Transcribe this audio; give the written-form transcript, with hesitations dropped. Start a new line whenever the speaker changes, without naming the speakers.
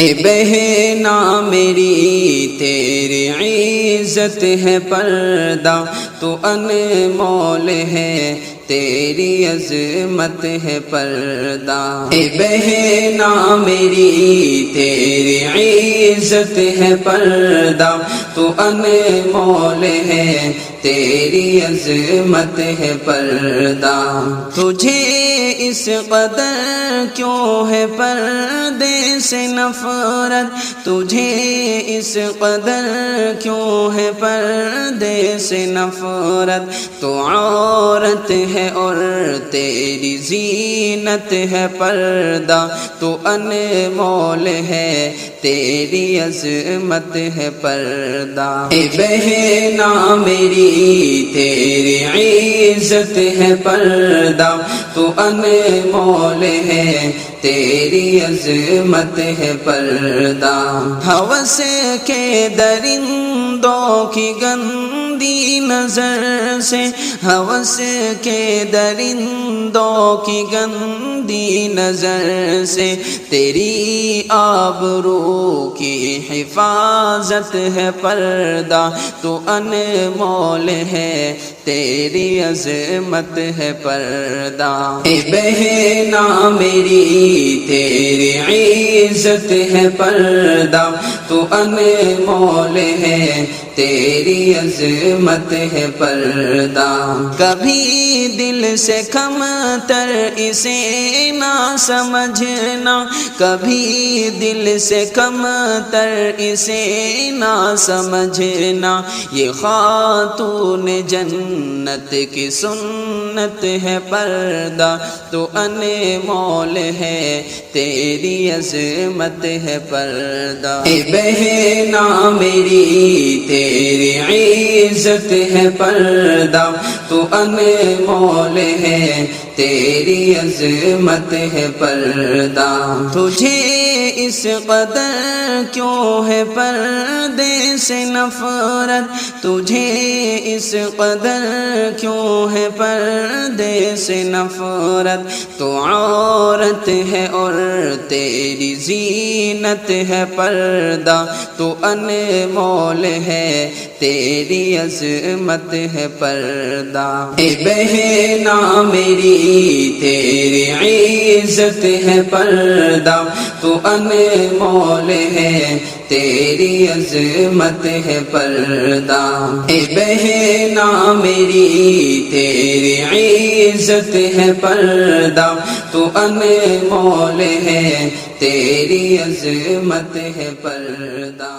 اے بہنا میری تیری عزت ہے پردہ، تو انمول ہے تیری عظمت ہے پردہ۔ اے بہنا میری تیری عزت ہے پردہ، تو انمول ہے تیری عظمت ہے پردہ۔ تجھے اس قدر کیوں ہے پردے سے نفرت، تجھے اس قدر کیوں ہے پردے سے نفرت؟ تو عورت ہے اور تیری زینت ہے پردہ، تو انمول ہے تیری عظمت ہے پردہ۔ اے بہنا میری تیری عزت ہے پردہ، تو انمول ہے تیری عظمت ہے پردہ۔ ہوس کے درندوں کی گندی نظر سے، ہوس کے درندوں کی گندی نظر سے، تیری آبرو کی حفاظت ہے پردہ، تو انمول ہے تیری عظمت ہے پردہ۔ اے بہنا میری تیری عزت ہے پردہ، تو انمول ہے تیری عظمت ہے پردہ۔ کبھی دل سے کم تر اسے نہ سمجھنا، کبھی دل سے کم تر اسے نہ سمجھنا، یہ خاتون جنت کی سنت ہے پردہ، تو انمول ہے تیری عظمت ہے پردہ۔ اے بہنا میری تیری عزت ہے پردہ، تو انمول ہے تیری عظمت ہے پردہ۔ تجھے اس قدر کیوں ہے پردے سے نفرت، تجھے اس قدر کیوں ہے پردے سے نفرت؟ تو عورت ہے اور تیری زینت ہے پردہ، تو انمول ہے تیری عظمت ہے پردہ۔ اے بہنا میری تیری عزت ہے پردہ، تو انمول ہے تیری عظمت ہے پردہ۔ اے بہنا میری تیری عزت ہے پردہ، تو انمول ہے تیری عظمت ہے پردہ۔